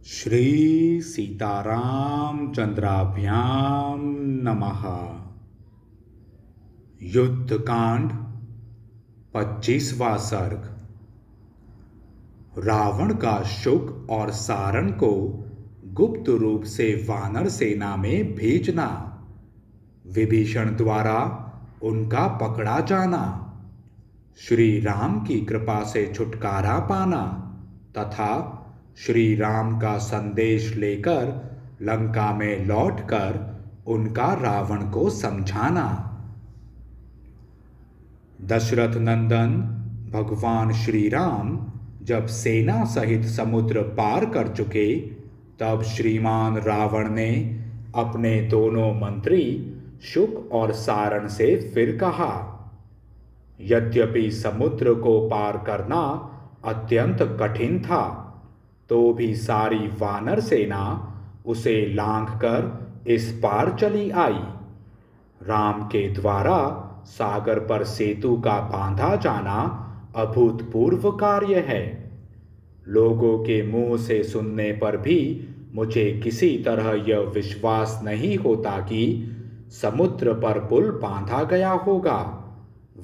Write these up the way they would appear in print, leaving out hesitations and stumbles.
श्री सीतारामचंद्राभ्याम नमः। युद्धकांड 25वां सर्ग। रावण का शुक और सारण को गुप्त रूप से वानर सेना में भेजना, विभीषण द्वारा उनका पकड़ा जाना, श्री राम की कृपा से छुटकारा पाना तथा श्री राम का संदेश लेकर लंका में लौटकर उनका रावण को समझाना। दशरथ नंदन भगवान श्री राम जब सेना सहित समुद्र पार कर चुके, तब श्रीमान रावण ने अपने दोनों मंत्री शुक और सारण से फिर कहा, यद्यपि समुद्र को पार करना अत्यंत कठिन था, तो भी सारी वानर सेना उसे लांघकर इस पार चली आई। राम के द्वारा सागर पर सेतु का बांधा जाना अभूतपूर्व कार्य है। लोगों के मुंह से सुनने पर भी मुझे किसी तरह यह विश्वास नहीं होता कि समुद्र पर पुल बांधा गया होगा।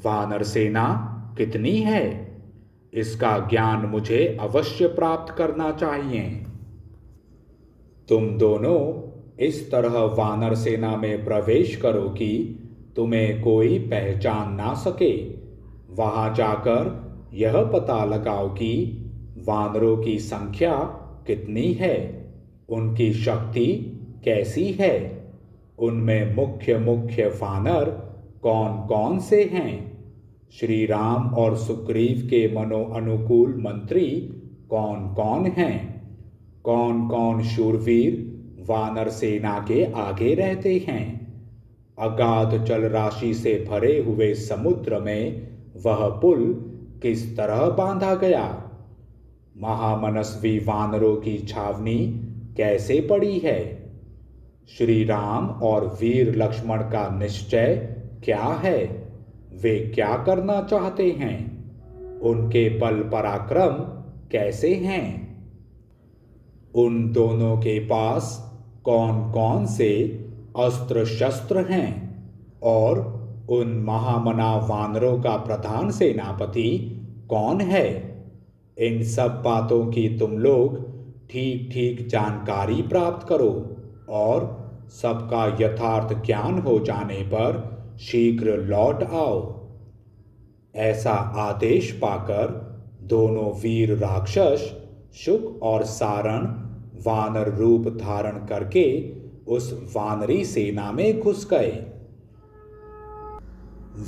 वानर सेना कितनी है, इसका ज्ञान मुझे अवश्य प्राप्त करना चाहिए। तुम दोनों इस तरह वानर सेना में प्रवेश करो कि तुम्हें कोई पहचान ना सके। वहां जाकर यह पता लगाओ कि वानरों की संख्या कितनी है, उनकी शक्ति कैसी है, उनमें मुख्य मुख्य वानर कौन कौन से हैं, श्री राम और सुग्रीव के मनो अनुकूल मंत्री कौन कौन हैं, कौन कौन शूरवीर वानर सेना के आगे रहते हैं। अगाध जल राशि से भरे हुए समुद्र में वह पुल किस तरह बांधा गया, महामनस्वी वानरों की छावनी कैसे पड़ी है, श्री राम और वीर लक्ष्मण का निश्चय क्या है, वे क्या करना चाहते हैं, उनके बल पराक्रम कैसे हैं, उन दोनों के पास कौन कौन से अस्त्र शस्त्र हैं और उन महामना वानरों का प्रधान सेनापति कौन है। इन सब बातों की तुम लोग ठीक ठीक जानकारी प्राप्त करो और सबका यथार्थ ज्ञान हो जाने पर शीघ्र लौट आओ। ऐसा आदेश पाकर दोनों वीर राक्षस शुक और सारण वानर रूप धारण करके उस वानरी सेना में घुस गए।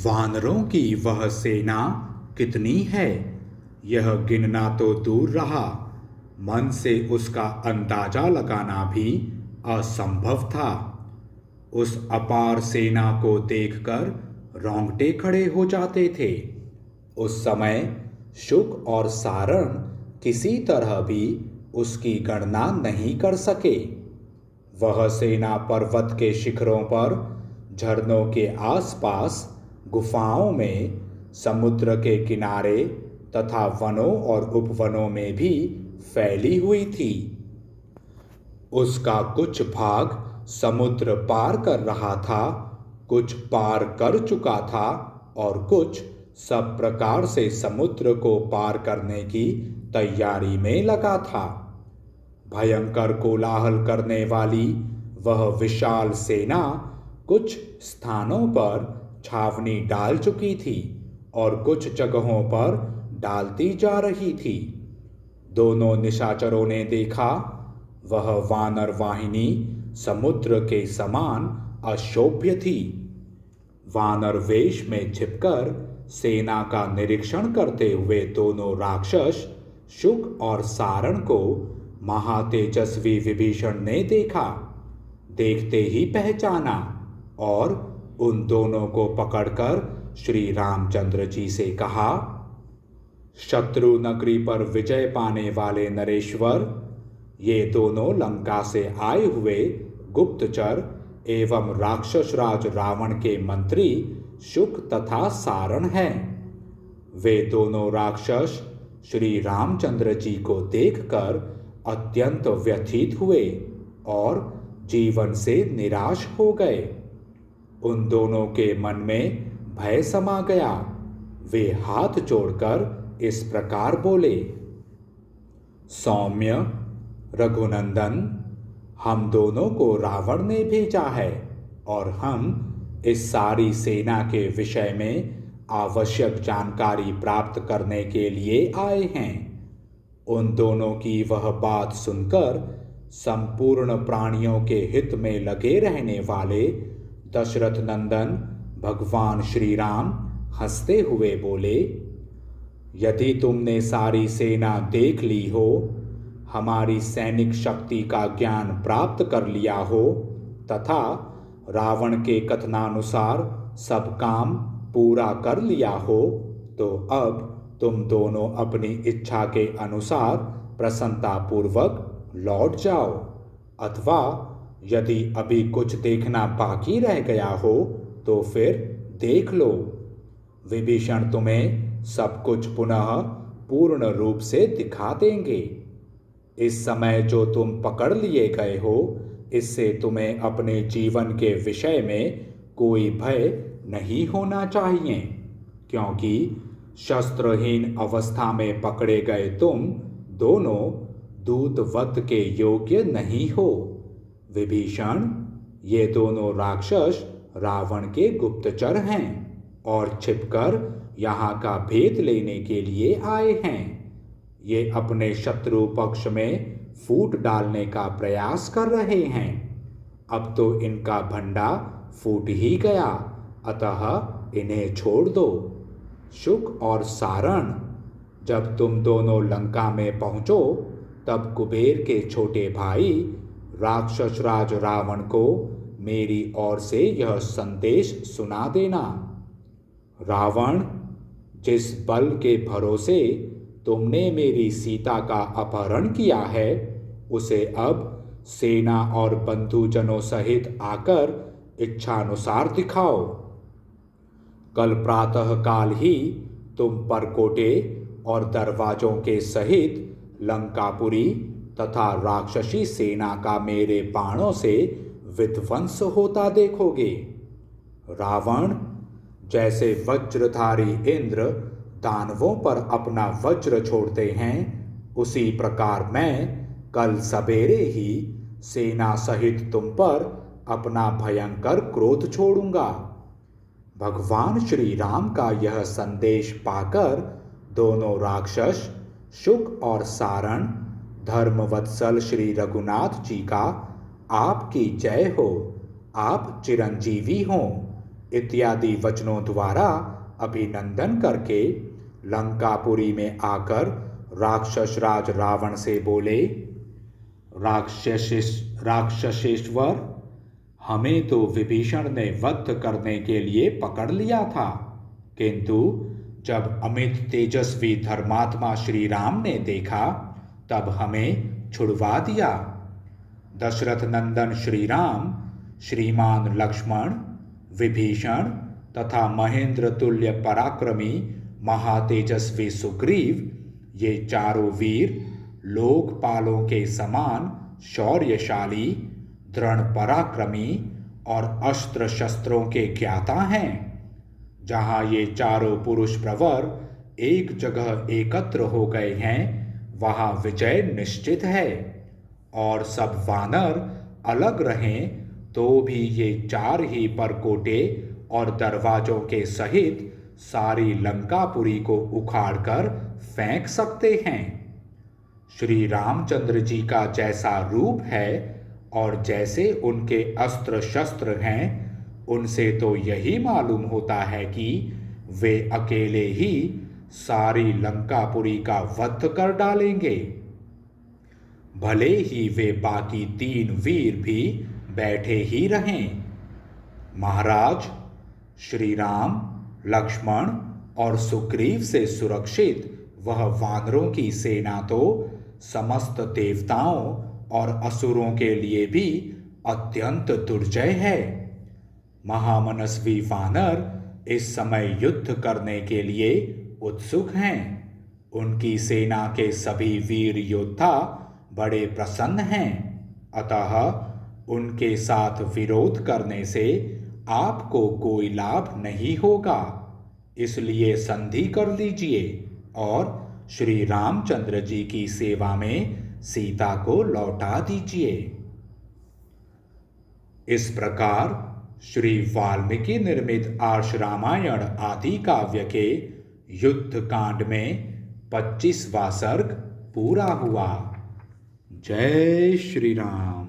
वानरों की वह सेना कितनी है, यह गिनना तो दूर रहा, मन से उसका अंदाजा लगाना भी असंभव था। उस अपार सेना को देखकर रोंगटे खड़े हो जाते थे। उस समय शुक और सारण किसी तरह भी उसकी गणना नहीं कर सके। वह सेना पर्वत के शिखरों पर, झरनों के आसपास, गुफाओं में, समुद्र के किनारे तथा वनों और उपवनों में भी फैली हुई थी। उसका कुछ भाग समुद्र पार कर रहा था, कुछ पार कर चुका था और कुछ सब प्रकार से समुद्र को पार करने की तैयारी में लगा था। भयंकर कोलाहल करने वाली वह विशाल सेना कुछ स्थानों पर छावनी डाल चुकी थी और कुछ जगहों पर डालती जा रही थी। दोनों निशाचरों ने देखा, वह वानर वाहिनी समुद्र के समान अशोभ्य थी। वानर वेश में छिपकर सेना का निरीक्षण करते हुए दोनों राक्षस शुक और सारण को महातेजस्वी विभीषण ने देखा, देखते ही पहचाना और उन दोनों को पकड़कर श्री रामचंद्र जी से कहा, शत्रु नगरी पर विजय पाने वाले नरेश्वर, ये दोनों लंका से आए हुए गुप्तचर एवं राक्षस राज रावण के मंत्री शुक तथा सारण हैं। वे दोनों राक्षस श्री रामचंद्र जी को देखकर अत्यंत व्यथित हुए और जीवन से निराश हो गए। उन दोनों के मन में भय समा गया। वे हाथ जोड़कर इस प्रकार बोले, सौम्य रघुनंदन, हम दोनों को रावण ने भेजा है और हम इस सारी सेना के विषय में आवश्यक जानकारी प्राप्त करने के लिए आए हैं। उन दोनों की वह बात सुनकर संपूर्ण प्राणियों के हित में लगे रहने वाले दशरथ नंदन भगवान श्री राम हंसते हुए बोले, यदि तुमने सारी सेना देख ली हो, हमारी सैनिक शक्ति का ज्ञान प्राप्त कर लिया हो तथा रावण के कथनानुसार सब काम पूरा कर लिया हो, तो अब तुम दोनों अपनी इच्छा के अनुसार प्रसन्नतापूर्वक लौट जाओ, अथवा यदि अभी कुछ देखना बाकी रह गया हो तो फिर देख लो। विभीषण तुम्हें सब कुछ पुनः पूर्ण रूप से दिखा देंगे। इस समय जो तुम पकड़ लिए गए हो, इससे तुम्हें अपने जीवन के विषय में कोई भय नहीं होना चाहिए, क्योंकि शस्त्रहीन अवस्था में पकड़े गए तुम दोनों दूतवत के योग्य नहीं हो। विभीषण, ये दोनों राक्षस रावण के गुप्तचर हैं और छिपकर यहाँ का भेद लेने के लिए आए हैं। ये अपने शत्रु पक्ष में फूट डालने का प्रयास कर रहे हैं। अब तो इनका भंडा फूट ही गया, अतः इन्हें छोड़ दो। शुक और सारण, जब तुम दोनों लंका में पहुंचो तब कुबेर के छोटे भाई राक्षस राज रावण को मेरी ओर से यह संदेश सुना देना। रावण, जिस बल के भरोसे तुमने मेरी सीता का अपहरण किया है, उसे अब सेना और बंधुजनों सहित आकर इच्छानुसार दिखाओ। कल प्रातः काल ही तुम परकोटे और दरवाजों के सहित लंकापुरी तथा राक्षसी सेना का मेरे बाणों से विध्वंस होता देखोगे। रावण, जैसे वज्रधारी इंद्र दानवों पर अपना वज्र छोड़ते हैं, उसी प्रकार मैं कल सवेरे ही सेना सहित तुम पर अपना भयंकर क्रोध छोड़ूंगा। भगवान श्री राम का यह संदेश पाकर दोनों राक्षस शुक और सारण, धर्मवत्सल श्री रघुनाथ जी का आपकी जय हो, आप चिरंजीवी हों इत्यादि वचनों द्वारा अभिनंदन करके लंकापुरी में आकर राक्षस राज रावण से बोले, राक्षसेश्वर, हमें तो विभीषण ने वध करने के लिए पकड़ लिया था, किंतु जब अमित तेजस्वी धर्मात्मा श्री राम ने देखा तब हमें छुड़वा दिया। दशरथ नंदन श्री राम, श्रीमान लक्ष्मण, विभीषण तथा महेंद्र तुल्य पराक्रमी महातेजस्वी सुग्रीव, ये चारों वीर लोकपालों के समान शौर्यशाली, दृढ़ पराक्रमी और अस्त्र शस्त्रों के ज्ञाता हैं। जहाँ ये चारों पुरुष प्रवर एक जगह एकत्र हो गए हैं, वहाँ विजय निश्चित है। और सब वानर अलग रहें तो भी ये चार ही परकोटे और दरवाजों के सहित सारी लंकापुरी को उखाड़कर फेंक सकते हैं। श्री रामचंद्र जी का जैसा रूप है और जैसे उनके अस्त्र शस्त्र हैं, उनसे तो यही मालूम होता है कि वे अकेले ही सारी लंकापुरी का वध कर डालेंगे। भले ही वे बाकी 3 वीर भी बैठे ही रहें। महाराज, श्री राम, लक्ष्मण और सुग्रीव से सुरक्षित वह वानरों की सेना तो समस्त देवताओं और असुरों के लिए भी अत्यंत दुर्जय है। महामनस्वी वानर इस समय युद्ध करने के लिए उत्सुक हैं। उनकी सेना के सभी वीर योद्धा बड़े प्रसन्न हैं, अतः उनके साथ विरोध करने से आपको कोई लाभ नहीं होगा। इसलिए संधि कर लीजिए और श्री रामचंद्र जी की सेवा में सीता को लौटा दीजिए। इस प्रकार श्री वाल्मीकि निर्मित आर्ष रामायण आदि काव्य के युद्ध कांड में 25वां सर्ग पूरा हुआ। जय श्री राम।